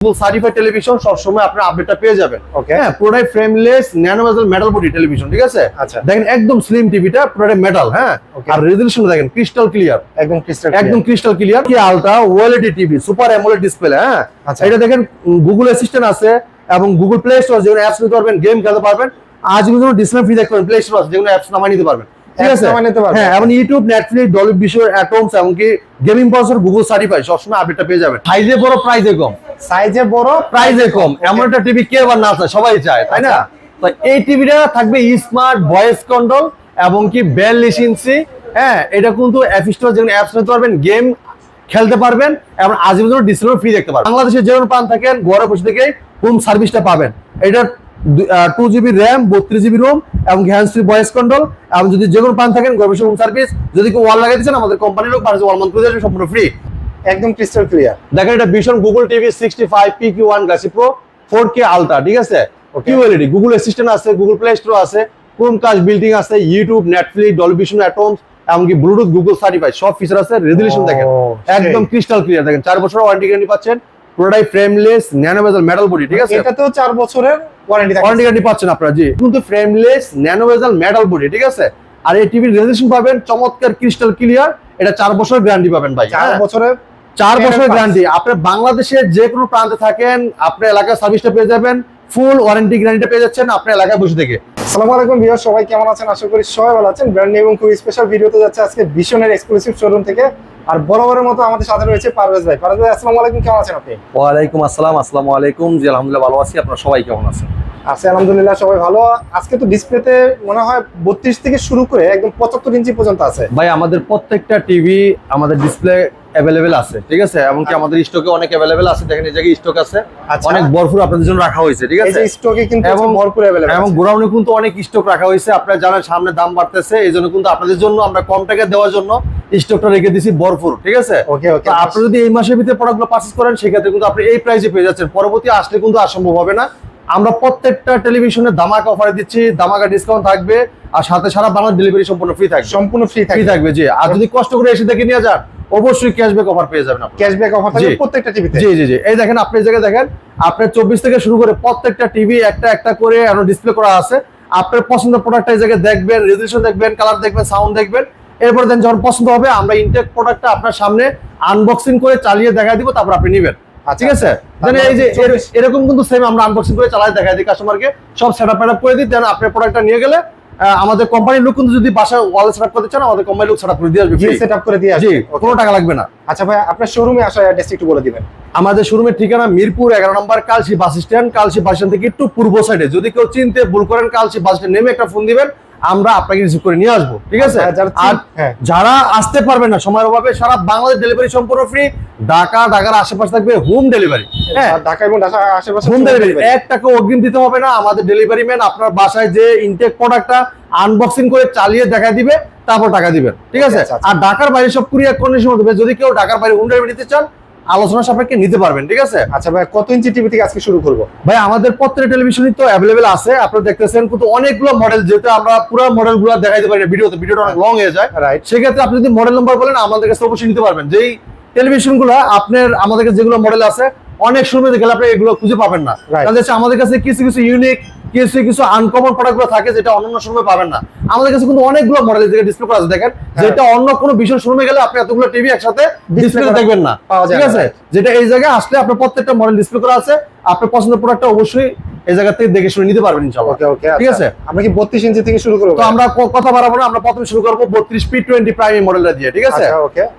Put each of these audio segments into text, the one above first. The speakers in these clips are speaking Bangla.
সার্টিফাইড টেলিভিশন সবসময় আপনার আপডেটটা পেয়ে যাবেন। ওকে, হ্যাঁ, পুরোটাই ফ্রেমলেস ন্যানো বেজেল মেটাল বডি টেলিভিশন, ঠিক আছে? আচ্ছা, দেখেন একদম স্লিম টিভিটা, পুরোটাই মেটাল। হ্যাঁ, আর রেজোলিউশন দেখেন ক্রিস্টাল ক্লিয়ার, একদম ক্রিস্টাল ক্লিয়ার। কি ultra OLED TV, super AMOLED display. হ্যাঁ, এটা দেখেন গুগল অ্যাসিস্ট্যান্ট আছে এবং গুগল প্লে স্টোর যেগুলো অ্যাপস নিতে পারবেন, গেম খেলতে পারবেন। আজ কিন্তু ডিসপ্লে ফ্রি দেখতে পারবেন, প্লে স্টোর আছে যেগুলো অ্যাপস নামাই নিতে পারবেন, ঠিক আছে? হ্যাঁ, এবং YouTube, Netflix, Dolby vision, atoms এমনকি গেমিং প্রসেসর গুগল সার্টিফাইড, সবসময় আপডেটটা পেয়ে যাবেন। সাইজে বড়, প্রাইসে কম, সাইজে বড়, প্রাইসে কম, এমন একটা টিভি কে আবার না চায়, সবাই চায়, তাই না? তো এই টিভিটা থাকবে স্মার্ট ভয়েস কন্ট্রোল এবং কি 42 ইঞ্চি। হ্যাঁ, এটা কিন্তু অ্যাপ স্টোর যেগুলো অ্যাপস নিতে পারবেন, গেম খেলতে পারবেন এবং আজীবন ডিসপ্লে ফ্রি দেখতে পারবেন। বাংলাদেশের যে কোনো প্রান্ত থাকেন ঘরে বসে থেকে হোম সার্ভিসটা পাবেন। এটা 2GB র্যাম, 32GB রোম এবং হ্যান্ডস ফ্রি ভয়েস কন্ট্রোল। এবং যদি যে কোনো প্রান্ত থাকেন ঘরে বসে হোম সার্ভিস, যদি কেউ ওয়াল লাগাইতে চান আমাদের কোম্পানির লোক ওয়াল মাউন্ট করে দেবে, সম্পূর্ণ ফ্রি, একদম ক্রিস্টাল ক্লিয়ার। দেখেন এটা vision Google TV 65 PQ1 glassy pro 4K ultra, ঠিক আছে? QLED, গুগল অ্যাসিস্ট্যান্ট আছে, গুগল প্লে স্টোর আছে, ক্রোমকাস্ট বিল্ডিং আছে, YouTube, Netflix, Dolby vision, atoms এমনকি ব্লুটুথ গুগল সার্টিফাইড, সব ফিচার আছে। রেজোলিউশন দেখেন একদম ক্রিস্টাল ক্লিয়ার। দেখেন 4 বছরের ওয়ারেন্টি গ্যারান্টি পাচ্ছেন, পুরোটাই ফ্রেমলেস ন্যানো বেজেল মেটাল বডি, ঠিক আছে? এটাতেও 4 বছরের ওয়ারেন্টি গ্যারান্টি পাচ্ছেন আপনারা, জি, কিন্তু ফ্রেমলেস ন্যানো বেজেল মেটাল বডি, ঠিক আছে? আর এই টিভির রেজোলিউশন পাবেন চমৎকার ক্রিস্টাল ক্লিয়ার। এটা 4 বছরের গ্যারান্টি পাবেন ভাই, 4 বছরের 4 বছরের গ্যারান্টি। আপনি বাংলাদেশের যে কোনো প্রান্তে থাকেন, আপনার এলাকার সার্ভিসটা পেয়ে যাবেন, ফুল ওয়ারেন্টি গ্যারান্টিটা পেয়ে যাচ্ছেন আপনার এলাকায় বসে থেকে। আসসালামু আলাইকুম ভিউয়ার, সবাই কেমন আছেন? আশা করি সবাই ভালো আছেন। ব্র্যান্ড নিউ এবং খুব স্পেশাল ভিডিওতে যাচ্ছে আজকে ভিশনের এক্সক্লুসিভ শোরুম থেকে। আর বরাবরের মতো আমাদের সাথে রয়েছে পারভেজ ভাই। পারভেজ ভাই, আসসালামু আলাইকুম, কেমন আছেন আপনি? ওয়ালাইকুম আসসালাম, আসসালামু আলাইকুম। জি আলহামদুলিল্লাহ ভালো আছি, আপনারা সবাই কেমন আছেন? আছি আলহামদুলিল্লাহ, সবাই ভালো। আজকে তো ডিসপ্লেতে মনে হয় 32 থেকে শুরু করে একদম 75 ইঞ্চি পর্যন্ত আছে ভাই। আমাদের প্রত্যেকটা টিভি আমাদের ডিসপ্লে অ্যাভেলেবেল আছে, ঠিক আছে? এবং কি আমাদের স্টকে অনেক অ্যাভেলেবেল আছে, দেখেন এই জায়গায় স্টক আছে, অনেক ভরপুর আপনাদের জন্য রাখা হয়েছে, ঠিক আছে? এই যে স্টকে কিন্তু ভরপুর অ্যাভেলেবেল এবং গোডাউনে কিন্তু অনেক স্টক রাখা হয়েছে। আপনারা জানেন সামনে দাম বাড়তেছে, এইজন্য কিন্তু আপনাদের জন্য আমরা কম টাকা দেওয়ার জন্য স্টকটা রেখে দিয়েছি ভরপুর, ঠিক আছে? ওকে ওকে। আপনি যদি এই মাসের ভিতরে প্রোডাক্টগুলো পারচেজ করেন সেক্ষেত্রে কিন্তু আপনি এই প্রাইসে পেয়ে যাচ্ছেন, পরবর্তী আসলে কিন্তু আর সম্ভব হবে না। আমরা প্রত্যেকটা টেলিভিশনে ধামাকা অফারে দিচ্ছি, ধামাকা ডিসকাউন্ট থাকবে, আর সাথে সারা বাংলা ডেলিভারি সম্পূর্ণ ফ্রি থাকবে, সম্পূর্ণ ফ্রি থাকবে, জি। আর যদি কষ্ট করে এসে দেখে নিয়ে যান অবশ্যই ক্যাশব্যাক অফার পেয়ে যাবেন আপনি, ক্যাশব্যাক অফার থাকবে প্রত্যেকটা টিভিতে। জি জি জি। এই দেখেন আপনি এই জায়গায় দেখেন, আপনার 24 থেকে শুরু করে প্রত্যেকটা টিভি একটা একটা করে এখন ডিসপ্লে করা আছে। আপনার পছন্দের প্রোডাক্টটা এই জায়গায় দেখবেন, রেজোলিউশন দেখবেন, কালার দেখবেন, সাউন্ড দেখবেন। এরপর দেন যখন পছন্দ হবে আমরা ইনটেক প্রোডাক্টটা আপনার সামনে আনবক্সিং করে চালিয়ে দেখা দিব, তারপর আপনি নেবেন, ঠিক আছে? এই যে এরকম কিন্তু সেম আমরা আনবক্সিং করে চালিয়ে দেখা দিই কাস্টমারকে, সব সেটআপ করে দিই। দেন আপনি প্রোডাক্টটা নিয়ে গেলে আমাদের কোম্পানির লোক কিন্তু যদি বাসায় ওয়াল সেটআপ করতে চান আমাদের কোম্পানির লোক সেটআপ করে দিয়ে আসবে, ফ্রি সেটআপ করে দিয়ে আসবে, জি, কোনো টাকা লাগবে না। আচ্ছা ভাই, আপনার শোরুমে আসার অ্যাড্রেসটা একটু বলে দিবেন। আমাদের শোরুমের ঠিকানা মিরপুর 11 নম্বর Kalshi bus stand. Kalshi bus stand থেকে একটু পূর্ব সাইডে, যদি কেউ চিনতে ভুল করেন কালশি বাস স্ট্যান্ড নেমে একটা ফোন দিবেন, আমরা আপনাকে রিসিভ করে নিয়ে আসবো, ঠিক আছে? আর যারা আসতে পারবেন না সময়ের অভাবে, সারা বাংলাদেশ ডেলিভারি সম্পূর্ণ ফ্রি। ঢাকার আশেপাশে থাকবে হোম ডেলিভারি। হ্যাঁ, ঢাকা এবং ঢাকার আশেপাশে হোম ডেলিভারি, 1 টাকা অগ্রিম দিতে হবে না। আমাদের ডেলিভারি ম্যান আপনার বাসায় যে ইনটেক প্রোডাক্টটা আনবক্সিং করে চালিয়ে দেখা দিবে, তারপর টাকা দিবেন, ঠিক আছে? আর ঢাকার বাইরে সব কুরিয়ার কন্ডিশন দেবে। যদি কেউ ঢাকার বাইরে হোম ডেলিভারি নিতে চান আলোচনা সাপেক্ষে নিতে পারবেন, ঠিক আছে? আচ্ছা ভাই, কত ইঞ্চি টিভি থেকে আজকে শুরু করব? ভাই আমাদের প্রত্যেকটা টেলিভিশনই তো অ্যাভেলেবেল আছে, আপনারা দেখতেছেন, কিন্তু অনেকগুলো মডেল, যেহেতু আমরা পুরো মডেলগুলো দেখাইতে পারি না ভিডিওটা অনেক লং হয়ে যায়। সেক্ষেত্রে আপনি যদি মডেল নাম্বার বলেন আমাদের কাছে অবশ্যই নিতে পারবেন। যেই টেলিভিশনগুলো আপনার আমাদের কাছে যেগুলো মডেল আছে, অনেক সময় গেলে আপনি এগুলো খুঁজে পাবেন না, কারণ আমাদের কাছে কিছু কিছু ইউনিক, কিছু আনকমন প্রোডাক্টগুলো থাকে যেটা অন্য শোরুমে পাবেন না। আমাদের কাছে কিন্তু অনেকগুলো মডেল যেটা ডিসপ্লে করা আছে, দেখেন, যেটা অন্য কোনো বিশাল শোরুমে গেলে আপনি এতগুলো টিভি একসাথে ডিসপ্লে দেখবেন না, ঠিক আছে? যেটা এই জায়গায় আসলে আপনার প্রত্যেকটা মডেল ডিসপ্লে করা আছে, আপনার পছন্দের প্রোডাক্টটা অবশ্যই এই জায়গা থেকে দেখে শুনে নিতে পারবেন ইনশাআল্লাহ, ঠিক আছে? আমরা কি 32 ইঞ্চি থেকে শুরু করব? তো আমরা কথা বাড়াবো না, আমরা প্রথমে শুরু করব 32 P20 প্রাইম মডেলটা দিয়ে, ঠিক আছে?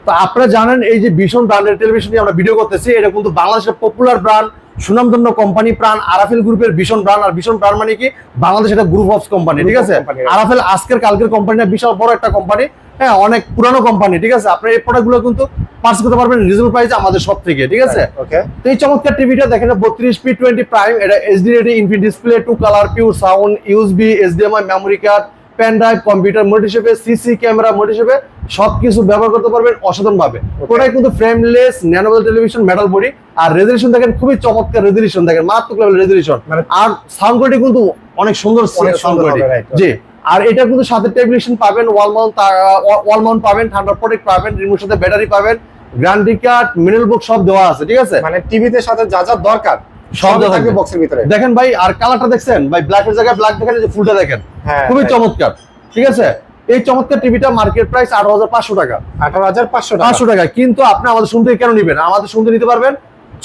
তো আপনারা জানেন এই যে ভিশন ব্র্যান্ডের টেলিভিশন নিয়ে আমরা ভিডিও করতেছি, এটা কিন্তু বাংলাদেশের পপুলার ব্র্যান্ড, সুনামধন্য কোম্পানি, প্রাণ আরাফেল গ্রুপের ভিশন ব্র্যান্ড। আর ভিশন ব্র্যান্ড মানে কি, বাংলাদেশ এটা গ্রুপ অফ কোম্পানি, ঠিক আছে? আরাফেল আজকের কালকের কোম্পানি না, বিশাল বড় একটা কোম্পানি, হ্যাঁ, অনেক পুরানো কোম্পানি, ঠিক আছে? আপনার এই প্রোডাক্টগুলো কিন্তু পারচেজ করতে পারবেন রিজনেবল প্রাইসে আমাদের সব থেকে, ঠিক আছে? তো এই চমৎকার টিভিটা দেখেন 32 P20 প্রাইম, এটা HD ready, infinite display, 2 colour, pure sound, USB, HDMI, memory card, pen drive, computer mode হিসেবে, সিসি ক্যামেরা মোড হিসেবে সবকিছু ব্যবহার করতে পারবেন অসাধারণ ভাবে। ওটাই কিন্তু frameless nano bezel television, metal body. আর রেজোলিউশন দেখেন খুবই চমৎকার রেজোলিউশন, দেখেন মারাত্মক লেভেল রেজোলিউশন। আর সাউন্ড কোয়ালিটি কিন্তু অনেক সুন্দর সাউন্ড কোয়ালিটি, জি। আর এটা কিন্তু সাথে টেলিভিশন পাবেন, ওয়াল মাউন্ট পাবেন, ঠান্ডা প্রোটেক্ট পাবেন, রিমোট সাথে ব্যাটারি পাবেন, গ্যারান্টি কার্ড, মিডল বুক সব দেওয়া আছে, ঠিক আছে? মানে টিভিতে সাথে যা যা দরকার সব দেওয়া থাকবে থাকবে বক্সের ভিতরে। দেখেন ভাই, আর কালারটা দেখছেন ভাই, ব্ল্যাকের জায়গায় ব্ল্যাক দেখেন, যে ফুলটা দেখেন, হ্যাঁ, খুবই চমৎকার, ঠিক আছে? এই চমৎকার টিভিটা মার্কেট প্রাইস 18,500 টাকা। 18,500 টাকা। 500 টাকা, কিন্তু আপনি আমাদের শোরুম থেকে কেন নিবেন? আমাদের শোরুম থেকে নিতে পারবেন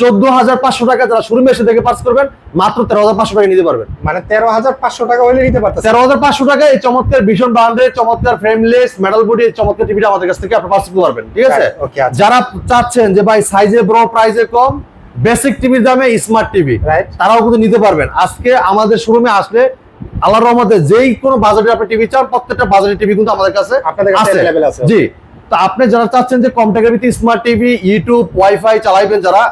14,500 টাকা। যারা শোরুমে এসে দেখে পার্চেস করবেন মাত্র 13,500 টাকা নিতে পারবেন। মানে 13,500 টাকা হলে নিতে পারতেছেন। 13,500 টাকা এই চমৎকার ভীষণ ব্র্যান্ডের চমৎকার ফ্রেমলেস মেটাল বডি চমৎকার টিভিটা আমাদের কাছ থেকে আপনি পার্চেস করতে পারবেন, ঠিক আছে? ওকে, আচ্ছা। যারা চাচ্ছেন যে ভাই সাইজে বড়, প্রাইসে কম, বেসিক টিভির দামে স্মার্ট টিভি, রাইট, তারাও কিন্তু নিতে পারবেন। আজকে আমাদের শোরুমে আসলে আল্লাহর রহমতে যেই কোনো বাজেটের আপনি টিভি চান, প্রত্যেকটা বাজেটের টিভি কিন্তু আমাদের কাছে আপনাদের কাছে আছে। अवेलेबल আছে। জি, তো আপনি যারা চাচ্ছেন যে কম টাকার ভিতরে স্মার্ট টিভি, ইউটিউব, ওয়াইফাই চালাইবেন, যারা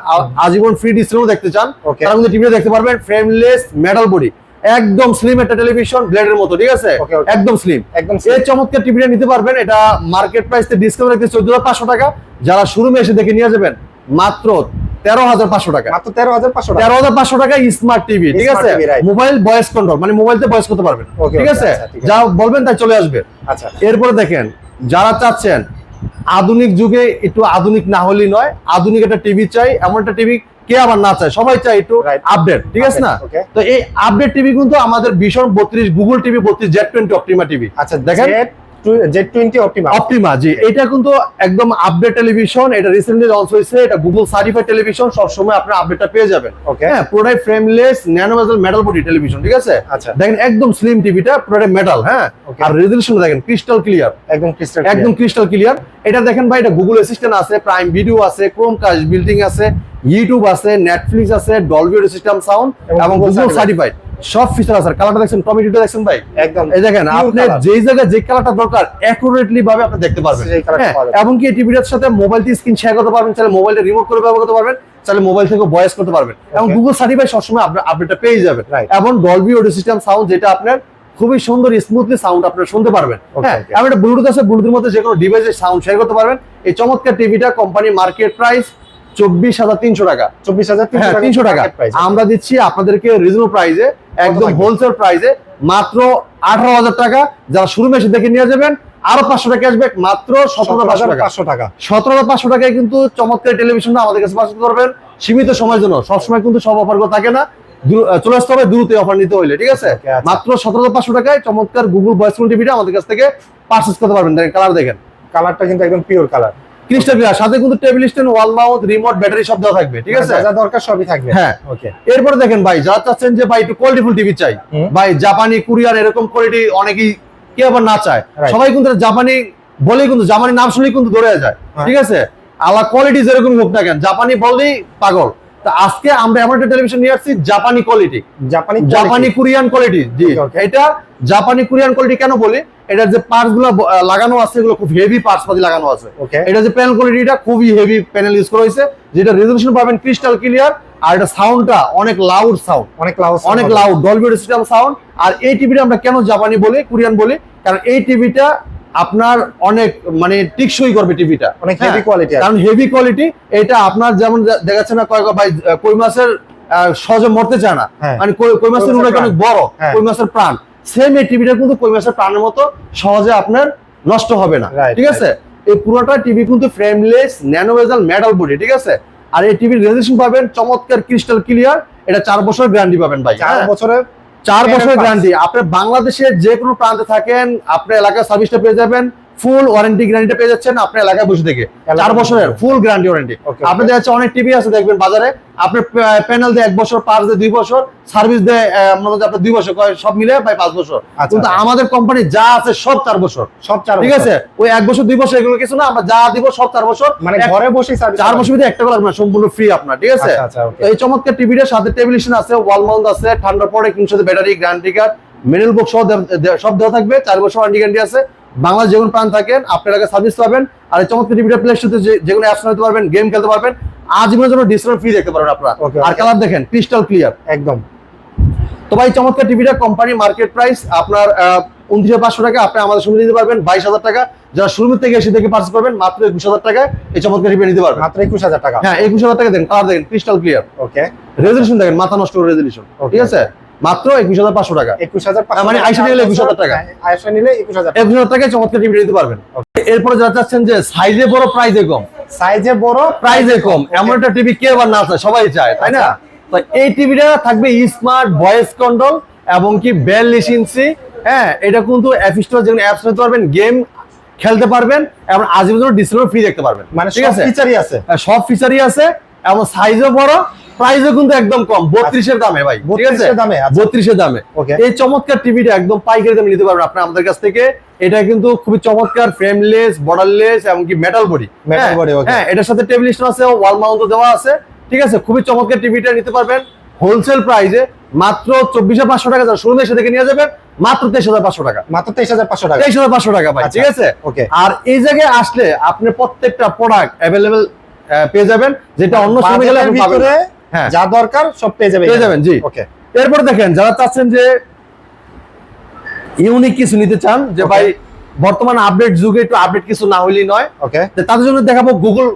আজীবন ফ্রি ডিসপ্লে দেখতে চান, Okay. তারা কিন্তু টিভিটা দেখতে পারবেন। ফ্রেমলেস মেটাল বডি, একদম স্লিম একটা টেলিভিশন, ব্লেডের মতো, ঠিক আছে? Okay, okay. একদম স্লিম, একদম এই চমৎকার টিভিটা নিতে পারবেন। এটা মার্কেট প্রাইস থেকে ডিসকাউন্ট রেখে 14,500 টাকা। যারা শোরুমে এসে দেখে নিয়ে যাবেন মাত্র 13,500 টাকা। মাত্র 13,500 টাকা। 13,500 টাকা স্মার্ট টিভি, ঠিক Smart আছে? TV, right. Mobile voice control, মানে মোবাইলতে ভয়েস করতে পারবেন, Okay, ঠিক okay, আছে? আচ্ছা, ঠিক আছে। যা বলবেন তাই চলে আসবে। আচ্ছা, এরপরে দেখেন, যারা চাচ্ছেন আধুনিক যুগে একটু আধুনিক না হলেই নয়, আধুনিক একটা টিভি চাই, এমন একটা টিভি কে আবার না চায়, সবাই চায় একটু Right. আপডেট, ঠিক আছে না? Okay. তো এই আপডেট টিভি কিন্তু আমাদের ভীষণ 32 Google TV 32 Z20 Optima TV. আচ্ছা, দেখেন Z20 অপটিমা। অপটিমা, জি, এটা কিন্তু একদম আপডেট টেলিভিশন। এটা রিসেন্টলি লঞ্চ হয়েছে, এটা গুগল সার্টিফাইড টেলিভিশন। সব সময় আপনি আপডেটটা পেয়ে যাবেন। Okay. হ্যাঁ, পুরোটাই ফ্রেমলেস ন্যানো বেজেল মেটাল বডি টেলিভিশন, ঠিক আছে? আচ্ছা। দেখেন একদম স্লিম টিভিটা, পুরোটাই মেটাল, হ্যাঁ। Okay. আর রেজোলিউশন দেখেন ক্রিস্টাল ক্লিয়ার, একদম ক্রিস্টাল একদম ক্রিস্টাল ক্লিয়ার। এটা দেখেন ভাই, এটা গুগল অ্যাসিস্ট্যান্ট আছে, প্রাইম ভিডিও আছে, ক্রোমকাস্ট বিল্ডিং আছে, ইউটিউব আছে, নেটফ্লিক্স আছে, ডলবি অডিও সিস্টেম সাউন্ড এবং Google গুগল certified। সার্টিফাইড সব ফিচার আছে। কালারটা দেখছেন, টমেটোটা দেখছেন ভাই, একদম এই দেখেন, pure আপনি color। যেই জায়গায় যে কালারটা দরকার একুরেটলি ভাবে আপনি দেখতে পারবেন। সেই কালারটা হ্যাঁ, পাওয়া যাবে। এবং কি এই টিভিটার সাথে মোবাইলটি স্ক্রিন শেয়ার করতে পারবেন, চাইলে মোবাইলটা রিমোট করে ব্যবহার করতে পারবেন, চাইলে মোবাইল থেকে ভয়েস করতে পারবেন, এবং Okay. গুগল সার্টিফাইড সবসময় আপনি আপডেটটা পেয়ে যাবেন। Right. এবং ডলবি অডিও সিস্টেম সাউন্ড, যেটা আপনার খুবই সুন্দর স্মুথলি সাউন্ড আপনারা শুনতে পারবেন। Okay, হ্যাঁ, okay. এবং এটা ব্লুটুথ আছে, ব্লুটুথের মধ্যে যে কোনো ডিভাইসে সাউন্ড শেয়ার করতে পারবেন। এই চমৎকার টিভিটা কোম্পানি মার্কেট প্রাইস 24,300 টাকা। 24,300 হ্যাঁ, টাকা 300 টাকা market price। আমরা দিচ্ছি আপনাদেরকে রিজনেবল প্রাইসে, একদম থাকবে? হোলসেল প্রাইসে মাত্র 18,000 টাকা। যারা শোরুমে এসে দেখে নিয়ে যাবেন আরো 500 টাকা ক্যাশব্যাক, মাত্র 17,500 টাকা। 17,500 টাকা। 17,500 টাকায় কিন্তু চমৎকার টেলিভিশনটা আমাদের কাছে পাস করবেন সীমিত সময়ের জন্য। সবসময় কিন্তু সব অফারগুলো থাকে না, চলে আসতে হবে দ্রুত অফার নিতে হইলে, ঠিক আছে? Okay, আচ্ছা। মাত্র 17,500 টাকায় চমৎকার গুগল ভয়েস টিভিটা আমাদের কাছ থেকে পারচেজ করতে পারবেন। দেখেন কালার দেখেন, কালারটা কিন্তু একদম পিওর কালার। ক্রিস্টাল ক্লিয়ার, সাথে কিন্তু table stand, wall mount, remote, battery সব দেওয়া থাকবে, ঠিক আছে? যা যা দরকার সবই থাকবে। হ্যাঁ। ওকে। এরপরে দেখেন ভাই, যারা চাচ্ছেন যে ভাই একটু কোয়ালিটিফুল টিভি চাই, হুম। ভাই জাপানি, কোরিয়ান এরকম কোয়ালিটি অনেকেই কে আবার না চায়, Right. সবাই কিন্তু জাপানি বলেই কিন্তু, জাপানি নাম শুনলেই কিন্তু ধরে যায়, হ্যাঁ। ঠিক আছে? আল্লাহ কোয়ালিটি যেরকম হোক না কেন, জাপানি বললেই পাগল। তা আজকে আমরা এমন একটা টেলিভিশন নিয়ে আসছি জাপানি কোয়ালিটি, জাপানি কোরিয়ান কোয়ালিটি। জি, Okay, okay. এটা জাপানি কোরিয়ান কোয়ালিটি কেন বলি? এটার যে পার্টস গুলো লাগানো আছে, এগুলো খুব হেভি পার্টস পাতি লাগানো আছে। Okay. এটা যে প্যানেল কোয়ালিটিটা খুবই হেভি প্যানেল ইউজ করা হয়েছে, যেটা রেজোলিউশন পাবেন ক্রিস্টাল ক্লিয়ার, আর এটা সাউন্ডটা অনেক লাউড সাউন্ড, অনেক loud Dolby audio system sound. আর এই টিভিটা আমরা কেন জাপানি বলি, কোরিয়ান বলি, কারণ এই টিভিটা আপনার অনেক মানে টিকসই করবে টিভিটা, অনেক heavy quality। কারণ হেভি কোয়ালিটি। এটা আপনার যেমন দেখাচ্ছে না কয়েক ভাই, কই মাছের সহজে মরতে চায় না, হ্যাঁ। মানে কই মাছের উড়ে অনেক বড়, হ্যাঁ। কই মাছের প্রাণ, সেম এই টিভিটা কিন্তু কই মাছের প্রাণের মতো সহজে আপনার নষ্ট হবে না, Right, ঠিক আছে? এই পুরোটা টিভি কিন্তু ফ্রেমলেস ন্যানো বেজেল মেটাল বডি, ঠিক আছে? আর এই টিভির রেজোলিউশন পাবেন চমৎকার ক্রিস্টাল ক্লিয়ার। এটা 4 বছর গ্যারান্টি পাবেন ভাই, 4 বছরের 4 বছর Pass। গ্যারান্টি। আপনি বাংলাদেশের যে কোনো প্রান্তে থাকেন, আপনার এলাকার সার্ভিসটা পেয়ে যাবেন, ফুল ওয়ারেন্টি গ্যারান্টিটা পেয়ে যাচ্ছেন আপনার এলাকায় বসে থেকে। 4 বছরের ফুল গ্যারান্টি ওয়ারেন্টি। Okay, আপনি দেখা যাচ্ছে অনেক টিভি আছে দেখবেন বাজারে, আপনার প্যানেল দিয়ে 1 বছর, পার্টস দিয়ে 2 বছর, সার্ভিস দিয়ে মনে হয় আপনার 2 বছর, সব মিলে ভাই 5 বছর। আচ্ছা, কিন্তু আচ্ছা। আমাদের কোম্পানি যা আছে সব 4 বছর, সব 4 ঠিক আছে? ওই 1 বছর 2 বছর এগুলো কিছু না, আমরা যা দিব সব 4 বছর, মানে ঘরে বসেই সার্ভিস 4 বছর ভিতরে একটা করে লাগবে না, সম্পূর্ণ ফ্রি আপনার, ঠিক আছে? আচ্ছা, আচ্ছা, okay। তো এই চমৎকার টিভিটার সাথে টেলিভিশন আছে, ওয়াল মাউন্ট আছে, ঠান্ডা পড়ে কিন্তু সাথে battery, guarantee card, middle box সব দেওয়া থাকবে। 4 বছর ওয়ারেন্টি গ্যারান্টি আছে। বাংলাদেশ যে কোনো প্রান্ত থাকেন আপনার এলাকায় সার্ভিস পাবেন। আর এই চমৎকার টিভিটা প্লে স্টোরে যে কোনো অ্যাপস নিতে পারবেন, গেম খেলতে পারবেন, আজীবনের জন্য ডিসকাউন্ট ফ্রি দেখতে পারবেন আপনারা। Okay, আর okay। কালার দেখেন ক্রিস্টাল ক্লিয়ার একদম। তো ভাই চমৎকার টিভিটা কোম্পানি মার্কেট প্রাইস আপনার 29,500 টাকা। আপনি আমাদের সঙ্গে নিতে পারবেন 22,000 টাকা। যারা শোরুম থেকে এসে দেখে পারচেজ করবেন মাত্র 21,000 টাকায় এই চমৎকার টিভি নিতে পারবেন। মাত্র 21,000 টাকা। হ্যাঁ, 21,000 টাকা দেন। কালার দেখেন ক্রিস্টাল ক্লিয়ার, ওকে। রেজোলিউশন দেখেন মাথা নষ্ট রেজোলিউশন, ঠিক আছে? মাত্র 21,500 টাকা। 21,500 মানে আইসা নিলে 21,000 টাকা। আইসা নিলে 21,000 টাকা। 21,000 টাকায় চমৎকার টিভি নিতে পারবেন। এরপরে যারা চাচ্ছেন যে সাইজে বড় প্রাইসে কম, সাইজে বড়, প্রাইসে কম, এমন একটা টিভি কে আবার না চায়, সবাই চায়, তাই না? তো এই টিভিটা থাকবে স্মার্ট ভয়েস কন্ট্রোল এবং কি 42 ইঞ্চি। হ্যাঁ, এটা কিন্তু অ্যাপ স্টোর যেখানে অ্যাপস নিতে পারবেন, গেম খেলতে পারবেন এবং আজীবন ডিসপ্লে ফ্রি দেখতে পারবেন। মানে ঠিক সব আছে, ফিচারই আছে, সব ফিচারই আছে এবং সাইজও বড়, প্রাইসও কিন্তু একদম কম, 32 এর দামে ভাই। ঠিক আছে, 32 এর দামে, আচ্ছা। 32 এর দামে Okay. এই চমৎকার টিভিটা একদম পাইকারি দামে নিতে পারবেন আপনি আমাদের কাছ থেকে। এটা কিন্তু খুবই চমৎকার, ফ্রেমলেস, বর্ডারলেস এবং কি metal body. Metal body, okay. হ্যাঁ, এটার সাথে টেবিল স্ট্যান্ড আছে, ওয়াল মাউন্টও দেওয়া আছে। ঠিক আছে, খুবই চমৎকার টিভিটা নিতে পারবেন হোলসেল প্রাইসে মাত্র 24,500 টাকা। যারা শোরুমে এসে দেখে নিয়ে যাবেন মাত্র 23,500 টাকা। মাত্র 23,500 টাকা। 23,500 টাকা ভাই। আচ্ছা, ঠিক আছে, okay. আর এই জায়গায় আসলে আপনি প্রত্যেকটা প্রোডাক্ট অ্যাভেলেবেল পেয়ে যাবেন, যেটা অন্য শোরুমে গেলে আপনি পাবেন না। হ্যাঁ, যা দরকার সব পেয়ে যাবেন। জি। ওকে, এরপর দেখেন, যারা চাচ্ছেন যে ইউনিক কিছু নিতে চান, যে Okay. ভাই বর্তমান আপডেট যুগে একটু আপডেট কিছু না হইলেই নয়, ওকে, তাদের জন্য দেখাবো গুগল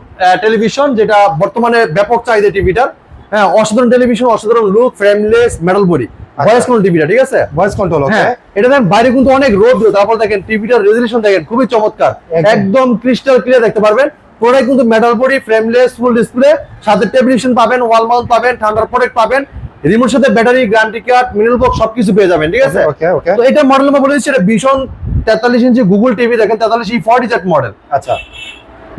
টেলিভিশন, যেটা বর্তমানে ব্যাপক চাহিদা টিভিটার। হ্যাঁ, অসাধারণ টেলিভিশন, অসাধারণ look, frameless, metal body, voice control টিভিটা। ঠিক আছে, ভয়েস কন্ট্রোল। ওকে, হ্যাঁ, এটা দেখেন বাইরে কিন্তু অনেক রোদ, তারপর দেখেন টিভিটার রেজলিউশন দেখেন খুবই চমৎকার, একদম। একদম ক্রিস্টাল ক্লিয়ার দেখতে পারবেন। পুরোটাই কিন্তু metal body, frameless, full display, সাথে টেলিভিশন পাবেন, ওয়াল মাউন্ট পাবেন, ঠান্ডার প্রোটেক্ট পাবেন, রিমোট সাথে battery, guarantee card, mineral box সবকিছু পেয়ে যাবেন। ঠিক আছে, ওকে, ওকে, তো এটা মডেল নাম্বার বলে দিচ্ছি, এটা ভীষণ 43 ইঞ্চি গুগল টিভি। দেখেন 43E40 মডেল। আচ্ছা,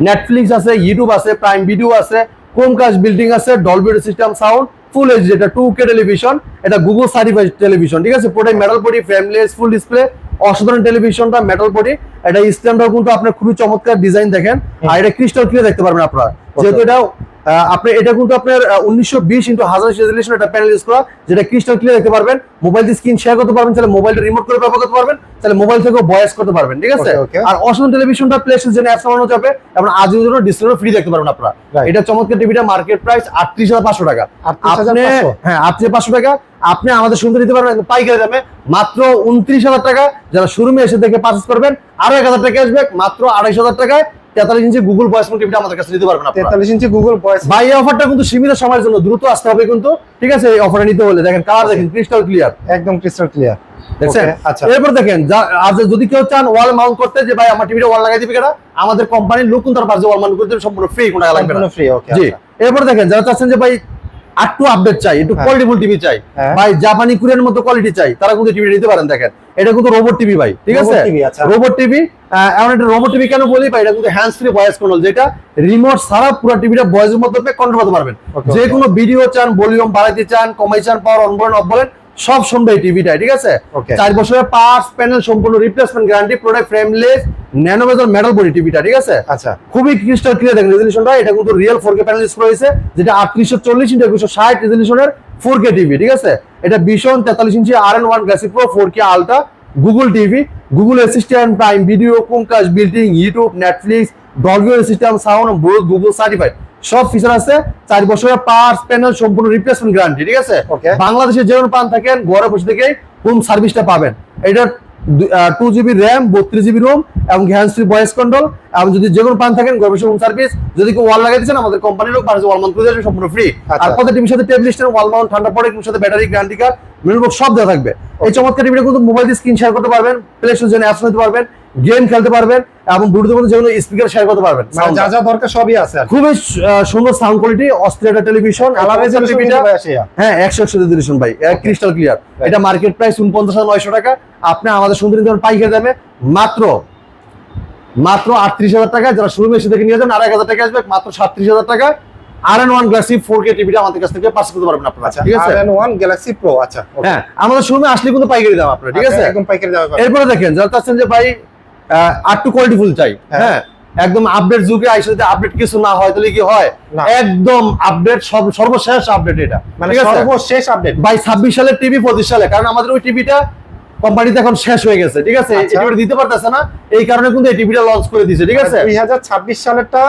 নেটফ্লিক্স আছে, ইউটিউব আছে, প্রাইম ভিডিও আছে, ক্রোমকাস্ট বিল্ডিং আছে, Dolby system sound, full HD, যেটা 2K টেলিভিশন, এটা গুগল সার্টিফাইড টেলিভিশন। ঠিক আছে, পুরোটাই metal body, frameless, full display, অসাধারণ টেলিভিশনটা মেটাল বডি। এটা স্ট্যান্ডার্ড কিন্তু আপনার খুবই চমৎকার ডিজাইন দেখেন, আর এটা ক্রিস্টাল ক্লিয়ার দেখতে পারবেন আপনারা, যেহেতু এটা আপনি এটা কিন্তু আপনার 1920x1000 রেজোলিউশন একটা প্যানেল ইউজ করা, যেটা ক্রিস্টাল ক্লিয়ার দেখতে পারবেন। মোবাইল দিয়ে স্ক্রিন শেয়ার করতে পারবেন, তাহলে মোবাইলটা রিমোট করে ব্যবহার করতে পারবেন, তাহলে মোবাইল থেকেও ভয়েস করতে পারবেন। ঠিক আছে, Okay, okay. আর অসাধারণ টেলিভিশনটা প্লে স্টেশন অ্যাপ চালানো যাবে এবং আজীবন জন্য ডিসপ্লে ফ্রি দেখতে পারবেন আপনারা। Right. এটা চমৎকার টিভিটা মার্কেট প্রাইস 38,500 টাকা। 38,500? হ্যাঁ, 38,500 টাকা। আপনি আমাদের শুনতে নিতে পারবেন একদম পাইকারি দামে মাত্র 29,000 টাকা। যারা শোরুমে এসে দেখে পারচেজ করবেন আরো 1,000 টাকা ক্যাশব্যাক, মাত্র 2,500 টাকায় 43 ইঞ্চি গুগল ভয়েস টিভিটা আমাদের কাছে নিতে পারবেন আপনারা। 43 ইঞ্চি গুগল ভয়েস। ভাই, এই অফারটা কিন্তু সীমিত সময়ের জন্য, দ্রুত আসতে হবে কিন্তু। ঠিক আছে, এই অফারটা নিতে হলে দেখেন কালার দেখেন ক্রিস্টাল ক্লিয়ার, একদম ক্রিস্টাল ক্লিয়ার। দেখছেন? আচ্ছা, এরপর দেখেন, আর যদি কেউ চান ওয়াল মাউন্ট করতে, যে ভাই আমার টিভিটা ওয়াল লাগাই দিবে কেনা, আমাদের কোম্পানির লোক কিন্তু তার পাশে ওয়াল মাউন্ট করতে সম্পূর্ণ ফ্রি, কোনো টাকা লাগবে না। ফ্রি। ওকে, জি। এরপর দেখেন, যারা চাচ্ছেন যে ভাই একটু আপডেট চাই, একটু হ্যাঁ। কোয়ালিটিফুল টিভি চাই, হ্যাঁ। ভাই জাপানি কোরিয়ান মতো কোয়ালিটি চাই, তারা কিন্তু টিভি নিতে পারেন। দেখেন, এটা কিন্তু রোবট টিভি ভাই। ঠিক আছে, Robot TV, আচ্ছা। Robot TV. এমন একটা রোবট টিভি কেন বলি ভাই, এটা কিন্তু হ্যান্ডস ফ্রি ভয়েস কন্ট্রোল, যেটা রিমোট ছাড়া পুরো টিভিটা ভয়েসের মাধ্যমে কন্ট্রোল করতে পারবেন। Okay, যে okay. কোনো ভিডিও চান, ভলিউম বাড়াইতে চান, কমাই চান, পাওয়ার অন বলেন, অফ বলেন, সব শুনবে এই টিভিটাই। ঠিক আছে, Okay. 4 বছরের পার্টস প্যানেল সম্পূর্ণ replacement guarantee, product frameless, nano metal metal body টিভিটা। ঠিক আছে, আচ্ছা, খুবই ক্রিস্টাল ক্লিয়ার দেখেন রেজোলিউশনটা। এটা কিন্তু রিয়েল 4K প্যানেল ইউজ করা হয়েছে, যেটা 3840x2160 রেজোলিউশনের 4K টিভি। ঠিক আছে, এটা ভীষণ 43 ইঞ্চি RN1 glassy pro 4K ultra Google TV, Google assistant, prime video, Chromecast building, YouTube, Netflix, Dolby system sound, Bluetooth, Google certified সব ফিচার আছে। 4 বছরের পার্টস প্যানেল সম্পূর্ণ রিপ্লেসমেন্ট গ্যারান্টি। ঠিক আছে, Okay. বাংলাদেশে যে কোনো প্রান্ত থাকেন ঘরে বসে থেকে হোম সার্ভিসটা পাবেন। এটা 2GB র্যাম, 32GB রোম এবং হ্যান্ডস ফ্রি ভয়েস কন্ট্রোল, এবং যদি যে কোনো প্রান্ত থাকেন ঘরে বসে হোম সার্ভিস। যদি কেউ ওয়াল লাগাইতেছেন, আমাদের কোম্পানির লোক পাশে ওয়াল মাউন্ট করে দেবে সম্পূর্ণ ফ্রি। আচ্ছা। আর প্রত্যেক টিভির সাথে টেবিল স্ট্যান্ড, ওয়াল মাউন্ট, ঠান্ডা পড়ে সাথে battery, guarantee card, mineral box সব দেওয়া থাকবে। এই চমৎকার টিভিটা কিন্তু মোবাইল দিয়ে স্ক্রিন শেয়ার করতে পারবেন, প্লে স্টোর জন্য অ্যাপস নিতে পারবেন, গেম খেলতে পারবেন এবং ব্লুটুথের মধ্যে যেগুলো স্পিকার শেয়ার করতে পারবেন। মানে যা যা দরকার সবই আছে আর কি। খুবই সুন্দর sound quality, Australia television, colour resolution টিভিটা কিন্তু ভাই আসে। হ্যাঁ 100 রেজোলিউশন ভাই, ক্রিস্টাল ক্লিয়ার। এটা মার্কেট প্রাইস 49,900 টাকা। আপনি আমাদের সুন্দর পাইকারি দামে মাত্র 38,000 টাকা। যারা শোরুমে এসে দেখে নিয়ে যান আর 1,000 টাকা আসবে, মাত্র 37,000 টাকা। RN1 গ্লাসি 4K টিভিটা আমাদের কাছ থেকে পারচেজ করতে পারবেন আপনারা। আচ্ছা, ঠিক আছে, RN1 গ্যালাক্সি প্রো। আচ্ছা, okay. হ্যাঁ, আমাদের শোরুমে আসলে কিন্তু পাইকারি দাম আপনারা। ঠিক আছে, একদম পাইকারি দামে পাবেন। এরপরে দেখেন, যারা চাচ্ছেন যে ভাই একটু কোয়ালিটিফুল চাই, হ্যাঁ। হ্যাঁ একদম আপডেট যুগে আইসা যদি আপডেট কিছু না হয় তাহলে কি হয়, না। একদম আপডেট, সর্বশেষ আপডেট এটা। মানে ঠিক আছে? সর্বশেষ আপডেট ভাই 26 সালের টিভি 25 সালে, কারণ আমাদের ওই টিভিটা কোম্পানিতে এখন শেষ হয়ে গেছে। ঠিক আছে, এই আচ্ছা। টিভিটা দিতে পারতেছে না, এই কারণে কিন্তু এই টিভিটা লঞ্চ করে দিয়েছে। ঠিক আছে, 2026 সালেরটা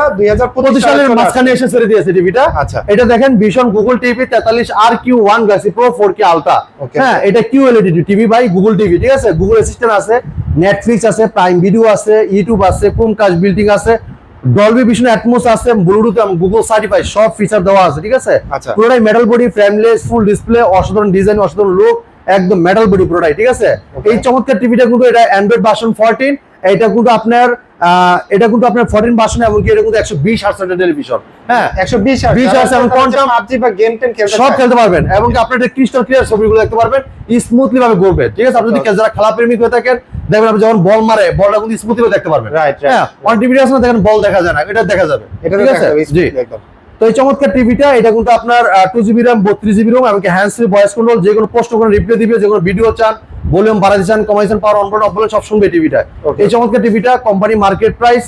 25 সালের মাঝখানে এসে ছেড়ে দিয়েছে টিভিটা। আচ্ছা। এটা দেখেন ভীষণ Google TV 43RQ1 glassy pro 4K ultra. Okay. হ্যাঁ, এটা QLED টিভি ভাই, গুগল টিভি। ঠিক আছে, গুগল অ্যাসিস্ট্যান্ট আছে, নেটফ্লিক্স আছে, প্রাইম ভিডিও আছে, ইউটিউব আছে, ক্রোমকাস্ট বিল্ডিং আছে, ডলবি ভিশন অ্যাটমস আছে, ব্লুটুথ এবং গুগল সার্টিফাইড সব ফিচার দেওয়া আছে। ঠিক আছে, আচ্ছা। পুরোটাই metal body, frameless, full display, অসাধারণ ডিজাইন, অসাধারণ লুক, একদম মেটাল বডি পুরোটাই। ঠিক আছে, Okay. এই চমৎকার টিভিটা কিন্তু এটা অ্যান্ড্রয়েড ভার্সন 14। এটা কিন্তু আপনার এটা কিন্তু আপনার 14 ভার্সন এবং এটা কিন্তু 120 হার্টজ টেলিভিশন। হ্যাঁ 120 20 হার্টজ এবং কোয়ান্টাম PUBG বা গেম টেম খেলতে সব খেলতে পারবেন এবং আপনি এটা ক্রিস্টাল ক্লিয়ার ছবিগুলো দেখতে পারবেন, স্মুথলি ভাবে ঘুরবে। ঠিক আছে, আপনি যদি যারা খেলা প্রেমিক হয়ে থাকেন দেখবেন আপনি যখন বল মারে বলটা কিন্তু স্মুথলি দেখতে পারবেন। হ্যাঁ অন টিভি আছে না, দেখেন বল দেখা যায় না, এটা দেখা যাবে। ঠিক আছে জি। তো এই চমৎকার টিভিটা এটা কিন্তু আপনার 2GB RAM 32GB ROM এবং হ্যান্ডস ফ্রি ভয়েস কন্ট্রোল, যে কোনো প্রশ্ন কোনো রিপ্লাই দিবে, যে কোনো ভিডিও চান, ভলিউম বাড়াতে চান, কমাইছেন, power on button off button সব শুনবে টিভিটা। এই চমৎকার টিভিটা কোম্পানি মার্কেট প্রাইস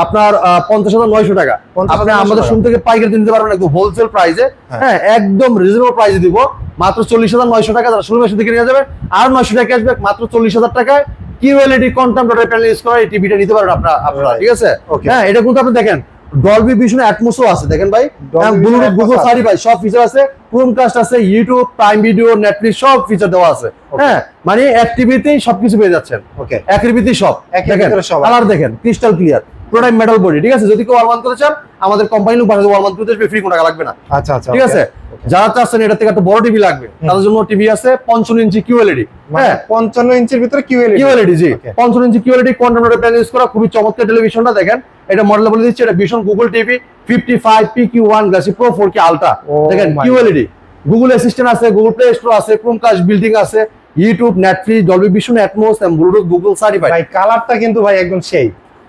আপনার 50,900 টাকা। আপনি আমাদের শুন থেকে পাইকারি নিতে পারবেন একদম হোলসেল প্রাইসে। হ্যাঁ একদম রিজনেবল প্রাইসে দিব, মাত্র 40,900 টাকা। যারা শুরু মাসে থেকে নিয়ে যাবেন আর 900 টাকা ক্যাশব্যাক, মাত্র 40,000 টাকায় কিউএলইডি কোয়ান্টাম ডটের প্যানেল ইউজ করে এই টিভিটা নিতে পারবেন আপনারা। ঠিক আছে, হ্যাঁ এটা কিন্তু আপনি দেখেন ডলবি ভিশন অ্যাটমসও আছে, দেখেন ভাই, ব্লুটুথ, গুগল সার্টিফাই সব ফিচার আছে, ক্রোমকাস্ট আছে, ইউটিউব, প্রাইম ভিডিও, নেটফ্লিক্স সব ফিচার দেওয়া আছে। হ্যাঁ মানে এক টিভিতেই সবকিছু পেয়ে যাচ্ছেন। ওকে এক টিভিতেই সব দেখেন, কালার দেখেন ক্রিস্টাল ক্লিয়ার, পুরোটাই মেটাল বডি। ঠিক আছে, যদি কেউ ওয়ালমান করতে চান আমাদের কোম্পানি লোক বাসায় ওয়ালমান করতে আসবে, ফ্রি কোনো টাকা লাগবে না। আচ্ছা আচ্ছা ঠিক আছে। যারা চাচ্ছেন এটা থেকে একটা বড় টিভি লাগবে তাদের জন্য টিভি আছে 55 ইঞ্চি কিউএলইডি। হ্যাঁ 55 ইঞ্চির ভিতরে কিউএলইডি জি, 55 ইঞ্চি কিউএলইডি কোয়ান্টাম ডটের প্যানেল ইউজ করা, খুবই চমৎকার টেলিভিশনটা দেখেন। এটা মডেল বলে দিচ্ছি, এটা vision Google TV 55 PQ1 glassy pro 4K ultra. দেখেন কিউএলইডি, গুগল অ্যাসিস্ট্যান্ট আছে, গুগল প্লে স্টোর আছে, ক্রোমকাস্ট বিল্ডিং আছে, YouTube, Netflix, Dolby vision atoms এবং ব্লুটুথ গুগল সার্টিফাইড। ভাই কালারটা কিন্তু ভাই একদম সেই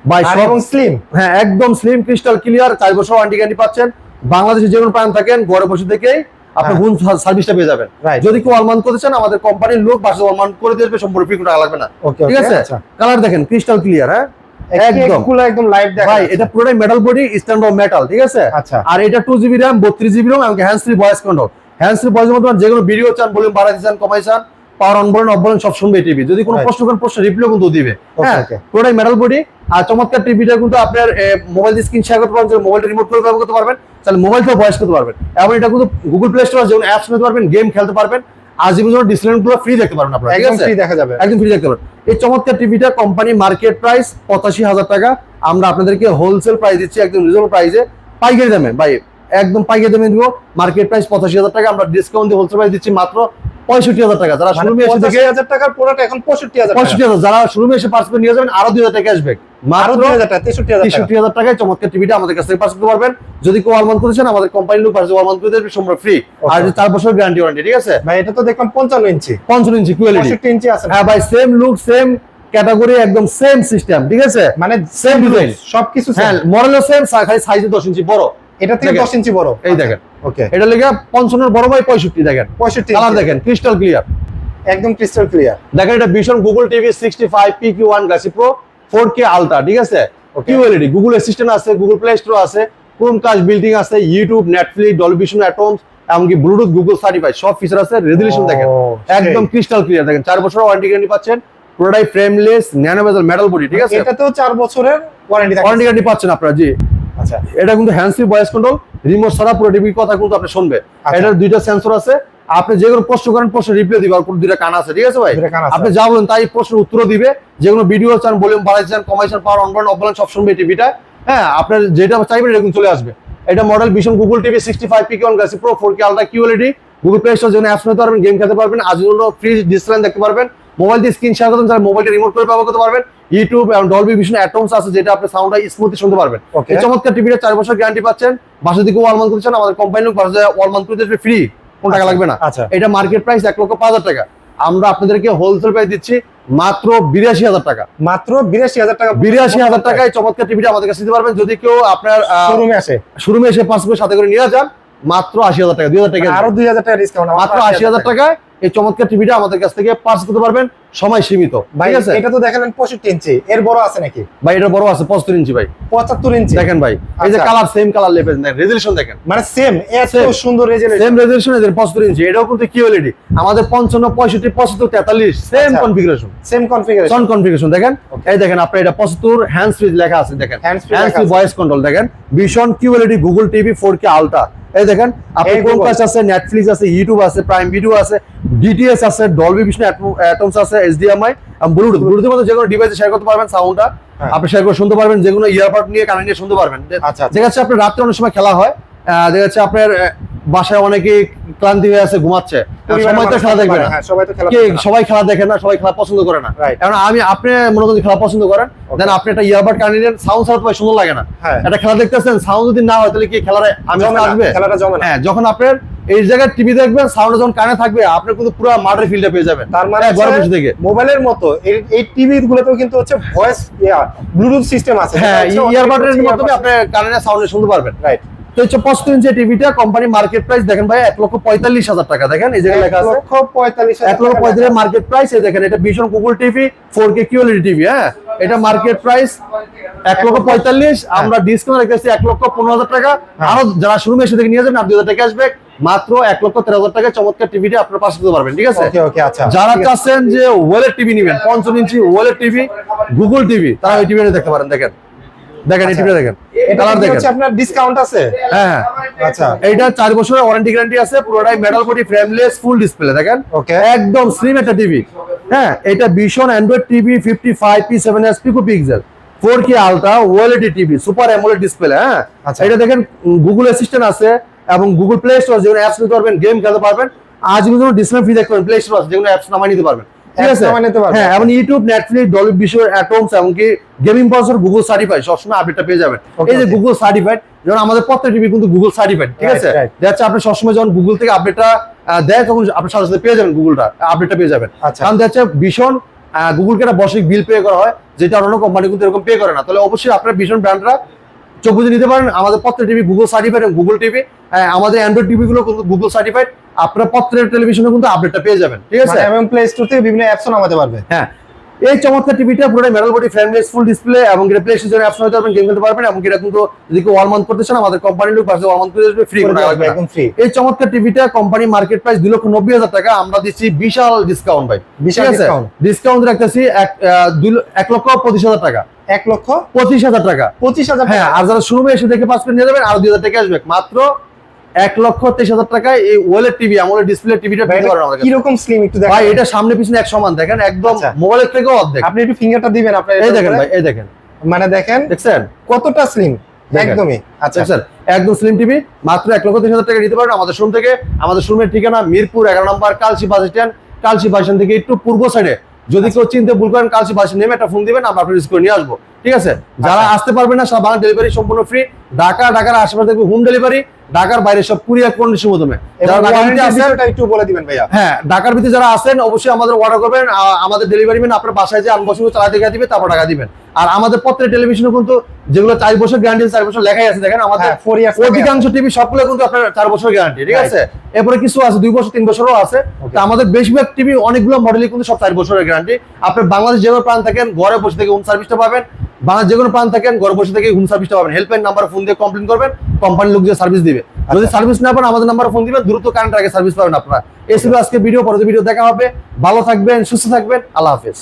ভাই এবং স্লিম। হ্যাঁ একদম স্লিম, ক্রিস্টাল ক্লিয়ার, 4 বছর ওয়ারেন্টি গ্যারান্টি পাচ্ছেন। বাংলাদেশে যে কোনো প্রান্ত থাকেন ঘরে বসে থেকেই আপনি হোম সার্ভিসটা পেয়ে যাবেন। যদি কেউ ওয়ালমান করতে চান আমাদের কোম্পানির লোক বাসা ওয়ালমান করে দেবে, সম্পূর্ণ ফ্রি, কোনো টাকা লাগবে না। ঠিক আছে, কালার দেখেন ক্রিস্টাল ক্লিয়ার। হ্যাঁ একদম লাইভ দেখা ভাই, এটা পুরোটাই metal body, stand of metal. ঠিক আছে, আর এটা 2GB RAM 32GB ROM এবং hands free voice control. Hands free ভয়েসের মধ্যে যে কোনো ভিডিও চান, ভলিউম বাড়াতে চান, কমাই চান, পাওয়ার অন বলেন অফ বলেন সব শুনবে টিভি। যদি কোনো প্রশ্ন করেন প্রশ্ন রিপ্লাই কিন্তু দিবে। হ্যাঁ পুরোটাই মেটাল বডি। আর চমৎকার টিভিটা কিন্তু আপনার মোবাইল দিয়ে স্ক্রিন শেয়ার করতে পারবেন, মোবাইলটা রিমোট করে ব্যবহার করতে পারবেন, তাহলে মোবাইল থেকে ভয়েস করতে পারবেন। এবং এটা কিন্তু গুগল প্লে স্টোর যেমন অ্যাপস নিতে পারবেন, গেম খেলতে পারবেন, আজীবন ডিসপ্লেগুলো ফ্রি দেখতে পারবেন আপনারা। একদম ফ্রি দেখা যাবে, একদম ফ্রি দেখতে পারবেন। এই চমৎকার টিভিটা কোম্পানি মার্কেট প্রাইস 85,000 টাকা, আমরা আপনাদেরকে হোলসেল প্রাইস দিচ্ছি একদম রিজনেবল প্রাইসে, পাইকারি দামে। ভাই একদম পাইকারি দামে দিব, মার্কেট প্রাইস 85,000 টাকা, আমরা ডিসকাউন্ট দিয়ে হোলসেল প্রাইস দিচ্ছি মাত্র 65,000 টাকা। যারা শোরুমে এসে থেকে 85,000 টাকার প্রোডাক্ট এখন 65,000, যারা শোরুমে এসে পার্সেল নিয়ে যাবেন আরো 2,000 টাকা আসবে, মাত্র 63,000 টাকায় চমৎকার টিভিটা আমাদের কাছ থেকে পার্সেল করতে পারবেন। যদি কেউ ওয়ালমান করেছেন আমাদের কোম্পানির লোক পার্সেল ওয়ালমান করে দেবে, সম্পূর্ণ ফ্রি। আর 4 বছর গ্যারান্টি ওয়ারেন্টি। ঠিক আছে ভাই, এটা তো দেখলাম 55 ইঞ্চি কিউএলইডি, 65 ইঞ্চি আছে। হ্যাঁ ভাই, সেম লুক, সেম ক্যাটাগরি, একদম সেম সিস্টেম। ঠিক আছে, মানে সেম ডিজাইন সবকিছু সেম, হ্যাঁ মডেলও সেম, খালি সাইজে 10 ইঞ্চি বড়, এটা থেকে 10 ইঞ্চি বড়। এই দেখেন, ওকে এটা লেগে 55 বড় ভাই 65 দেখেন, 65 কালার দেখেন ক্রিস্টাল ক্লিয়ার, একদম ক্রিস্টাল ক্লিয়ার। দেখেন এটা vision Google TV 65 PQ1 glassy pro 4K ultra. ঠিক আছে, কিউএলইডি, গুগল অ্যাসিস্ট্যান্ট আছে, গুগল প্লে স্টোর আছে, ক্রোমকাস্ট বিল্ডিং আছে, YouTube, Netflix, Dolby vision atoms এমনকি ব্লুটুথ গুগল সার্টিফাইড সব ফিচার আছে। রেজুলেশন দেখেন একদম ক্রিস্টাল ক্লিয়ার, দেখেন 4 বছর ওয়ারেন্টি গ্যারান্টি পাচ্ছেন, পুরোটাই ফ্রেমলেস ন্যানো বেজেল মেটাল বডি। ঠিক আছে, এটাতেও 4 বছরের ওয়ারেন্টি গ্যারান্টি পাচ্ছেন আপনারা। জি আচ্ছা, এটা কিন্তু hands free voice control, remote ছাড়া পুরো টিভির কথা কিন্তু আপনি শুনবে। এটার 2টা সেন্সর আছে, আপনি যে কোনো প্রশ্ন করেন প্রশ্ন রিপ্লাই দিবে, আর 2টা কান আছে। ঠিক আছে ভাই, আপনি যা বলেন তাই প্রশ্নের উত্তর দিবে, যে কোনো ভিডিও চান, ভলিউম বাড়াইতে চান, কমাইতে চান, পাওয়ার অন বাটন অফ বাটন সব শুনবে টিভিটা। হ্যাঁ আপনার যেটা চাইবেন এরকম চলে আসবে। এটা model vision Google TV 65 PQ1 glassy pro 4K ultra QLED, Google play store জন্য অ্যাপস নিতে পারবেন, গেম খেলতে পারবেন, আজীবন ফ্রি ডিসপ্লে দেখতে পারবেন, মোবাইল দিয়ে স্ক্রিন শেয়ার করতে চান, মোবাইলটা রিমোট করে ব্যবহার করতে পারবেন, ইউটিউব এবং ডলবি ভিশন অ্যাটমস আছে যেটা আপনি সাউন্ডটা স্মুথলি শুনতে পারবেন। এই চমৎকার টিভিটা 4 বছর গ্যারান্টি পাচ্ছেন। বাসা থেকে ওয়ালমান করতে চান আমাদের কোম্পানির লোক বাসায় ওয়ালমান করে দেবে, ফ্রি, কোনো টাকা লাগবে না। এটা মার্কেট প্রাইস 1,05,000 টাকা, আমরা আপনাদেরকে হোলসেল প্রাইস দিচ্ছি মাত্র 82,000 টাকা। মাত্র 82,000 টাকা, 82,000 টাকায় চমৎকার টিভিটা আমাদের কাছে দিতে পারবেন। যদি কেউ আপনার শোরুমে এসে পার্সেল সাথে করে নিয়ে যান মাত্র 80,000 টাকা, 2,000 টাকা, আরো 2,000 টাকা ডিসকাউন্ট, মাত্র 80,000 টাকায় এই চমৎকার টিভিটা আমাদের কাছ থেকে পার্সেল করতে পারবেন, সময় সীমিত। ঠিক আছে, এটা তো দেখালেন 65 ইঞ্চি, এর বড় আছে নাকি ভাই? এটা বড় আছে 75 ইঞ্চি ভাই, 75 ইঞ্চি দেখেন ভাই, এই যে colour same colour level, resolution দেখেন মানে সেম, এত সুন্দর রেজুলেশন, সেম রেজুলেশন, এর 75 ইঞ্চি। এটাও কিন্তু কিউএলইডি, আমাদের 55 65 75 43 সেম কনফিগারেশন, দেখেন। এই দেখেন আপনি এটা 75 হ্যান্ডস ফ্রি লেখা আছে, দেখেন হ্যান্ডস ফ্রি ভয়েস কন্ট্রোল, দেখেন vision QLED Google TV 4K ultra. এই দেখেন আপনি ক্রোমকাস্ট আছে, নেটফ্লিক্স আছে, ইউটিউব আছে, প্রাইম ভিডিও আছে, ডিটিএস আছে, ডলবি ভিশন অ্যাটমস আছে, এইচডিএমআই, ব্লুটুথের মধ্যে যে কোনো ডিভাইসে শেয়ার করতে পারবেন, সাউন্ডটা আপনি শেয়ার করে শুনতে পারবেন, যে কোনো ইয়ারবাড নিয়ে কানে নিয়ে শুনতে পারবেন। দেখা যাচ্ছে আপনার রাত্রে অনেক সময় খেলা হয়, দেখা যাচ্ছে আপনার বাসায় অনেকে ক্লান্তি হয়ে আছে, ঘুমাচ্ছে, সবাই তো খেলা দেখবে না। সবাই খেলা দেখে না, সবাই খেলা পছন্দ করে না। এখন আপনি মনে করেন খেলা পছন্দ করেন, দেন আপনি একটা ইয়ারবাড কানে নিলেন, সাউন্ড ছাড়া তো সুন্দর লাগে না। একটা খেলা দেখতেছেন, সাউন্ড যদি না হয় তাহলে কি খেলার আমেজ আসবে? হ্যাঁ, যখন আপনার এই জায়গায় টিভি দেখবেন, সাউন্ড যখন কানে থাকবে, আপনি কিন্তু পুরো মাঠের ফিল্ডে পেয়ে যাবেন। তার মানে ঘরে বসে থেকে মোবাইলের মতো এই টিভি গুলোতেও কিন্তু হচ্ছে ভয়েস ব্লুটুথ সিস্টেম আছে। হ্যাঁ, ইয়ারবাডের মাধ্যমে আপনি কানে সাউন্ড শুনতে পারবেন। রাইট। তো হচ্ছে 65 ইঞ্চি টিভিটা কোম্পানি মার্কেট প্রাইস দেখেন ভাই 1,45,000 টাকা। দেখেন এই জায়গায় লেখা আছে 1,45,000 মার্কেট প্রাইস। এই দেখেন এটা ভীষণ Google TV 4K QLED TV. হ্যাঁ, এটা মার্কেট প্রাইস 1,45,000, আমরা ডিসকাউন্ট রেখেছি 1,15,000 টাকা। আরো যারা শোরুমে এসে থেকে নিয়ে যাবেন 8,000 টাকা আসবে, মাত্র 1,13,000 টাকায় চমৎকার টিভিটা আপনারা পাশে দিতে পারবেন। ঠিক আছে, যারা চাচ্ছেন যে ওয়েলের টিভি নেবেন, 55 ইঞ্চি ওয়েলের টিভি গুগল টিভি, তারা ওই টিভিটা দেখতে পারেন। দেখেন দেখেন এই টিভিটা দেখেন, কালার দেখেন। আপনার ডিসকাউন্ট আছে? হ্যাঁ, আচ্ছা, এইটা 4 বছরের ওয়ারেন্টি গ্যারান্টি আছে, পুরোটাই metal body, frameless, full display. দেখেন একদম স্লিম একটা টিভি। হ্যাঁ, এটা ভীষণ Android TV 55p7s পিকোপিক্সেল 4K ultra OLED TV, super AMOLED display. হ্যাঁ, এটা দেখেন গুগল অ্যাসিস্ট্যান্ট আছে এবং গুগল প্লে স্টোর, যেগুলো অ্যাপস নিতে পারবেন, গেম খেলতে পারবেন। আজীবন ডিসপ্লে ফ্রি দেখতে পারবেন, প্লে স্টোর আছে যেগুলো অ্যাপস নামাই নিতে পারবেন। ঠিক আছে, হ্যাঁ, এবং YouTube, Netflix, Dolby vision, atoms, এমনকি গেমিং পারপাস গুগল সার্টিফাইড, সবসময় আপডেটটা পেয়ে যাবেন। এই যে গুগল সার্টিফাইড, যেমন আমাদের প্রত্যেক টিভি কিন্তু গুগল সার্টিফাইড। ঠিক আছে, যাচ্ছে আপনি সবসময় যখন গুগল থেকে আপডেটটা দেয়, তখন আপনি সাথে সাথে পেয়ে যাবেন, গুগলটা আপডেটটা পেয়ে যাবেন। কারণ যাচ্ছে ভীষণ গুগলকে একটা বর্ষিক বিল পে করা হয়, যেটা অন্য কোম্পানি কিন্তু এরকম পে করে না। তাহলে অবশ্যই আপনার ভীষণ ব্র্যান্ডরা চোখ বুঝে নিতে পারেন। আমাদের প্রত্যেক টিভি গুগল সার্টিফাইড এবং গুগল টিভি, আমাদের অ্যান্ড্রয়েড টিভি গুলো কিন্তু গুগল সার্টিফাইড। আপনার প্রত্যেক টেলিভিশনে কিন্তু আপডেটটা পেয়ে যাবেন। ঠিক আছে, এবং প্লে স্টোর থেকে বিভিন্ন অ্যাপসও নামাতে পারবে। হ্যাঁ, এই চমৎকার টিভিটা পুরোটাই metal body, frameless, full display, এবং এটা প্লে স্টোর অ্যাপস নামাতে পারবেন, গেম খেলতে পারবেন। এবং এটা কিন্তু যদি কেউ ওয়াল মাউন্ট করতে চান, আমাদের কোম্পানির লোক পাশে ওয়াল মাউন্ট করে দেবে, ফ্রি করে দেবে, একদম ফ্রি। এই চমৎকার টিভিটা কোম্পানি মার্কেট প্রাইস 2,90,000 টাকা, আমরা দিচ্ছি বিশাল ডিসকাউন্ট ভাই। বিশাল ডিসকাউন্ট রাখতেছি 1,25,000 টাকা। 1,25,000 টাকা। 25,000। হ্যাঁ, আর যারা শোরুমে এসে দেখে পাস করে নিয়ে যাবেন, আরো 2,000 টাকা আসবে। মাত্র 1,23,000 টাকায় এই ওয়েলের টিভি, আমলের ডিসপ্লে টিভিটা পেতে পারবেন আমাদের কাছে। কি রকম স্লিম একটু দেখেন ভাই, এটা সামনে পিছনে এক সমান। দেখেন একদম মোবাইলের থেকেও অর্ধেক। আপনি একটু ফিঙ্গারটা দিবেন আপনার। এই দেখেন ভাই, এই দেখেন, মানে দেখেন, দেখছেন কতটা স্লিম, একদমই। আচ্ছা স্যার, একদম স্লিম টিভি মাত্র 1,23,000 টাকা নিতে পারেন আমাদের শোরুম থেকে। আমাদের শোরুমের ঠিকানা মিরপুর 11 নম্বর Kalshi bus stand. Kalshi bus stand থেকে একটু পূর্ব সাইডে, যদি কেউ চিনতে ভুল করেন, কালসি বাস নেমে একটা ফোন দিবেন, আমরা আপনার রিসিভ করে নিয়ে আসবো। ঠিক আছে, যারা আসতে পারবেন না, সারা বাংলা ডেলিভারি সম্পূর্ণ ফ্রি। ঢাকার আশেপাশে দেখবে হোম ডেলিভারি, ঢাকার বাইরে সব কুরিয়ার কন্ডিশনের মাধ্যমে। একটু বলে দিবেন ভাইয়া। হ্যাঁ, ঢাকার ভিতরে যারা আছেন অবশ্যই আমাদের অর্ডার করবেন, আমাদের ডেলিভারি ম্যান আপনার বাসায় যে আনবসিব চালাতে গিয়ে দিবে, তারপর টাকা দিবেন। আর আমাদের প্রত্যেক টেলিভিশনে কিন্তু যেগুলো 4 বছর গ্যারান্টি, 4 বছর লেখাই আছে। দেখেন আমাদের অধিকাংশ টিভি সবগুলো কিন্তু আপনার 4 বছর গ্যারান্টি। ঠিক আছে, এরপরে কিছু আছে 2 বছর 3 বছরও আছে। তো আমাদের বেশিরভাগ টিভি, অনেকগুলো মডেলই কিন্তু সব 4 বছরের গ্যারান্টি। আপনি বাংলাদেশ যে কোনো প্রান্ত থাকেন, ঘরে বসে থেকে হোম সার্ভিসটা পাবেন। বাংলাদেশ যে কোনো প্রান্ত থাকেন, ঘরে বসে থেকে হোম সার্ভিসটা পাবেন। হেল্পলাইন নাম্বার ফোন দিয়ে কমপ্লেন করবেন, কোম্পানির লোক যে সার্ভিস দিবে। যদি সার্ভিস না পান, আমাদের নাম্বারে ফোন দিবেন, দ্রুত কারেন্ট আগে সার্ভিস পাবেন আপনারা। এই ছিল আজকে ভিডিও। পরবর্তী ভিডিও দেখা হবে। ভালো থাকবেন, সুস্থ থাকবেন, আল্লাহ হাফেজ।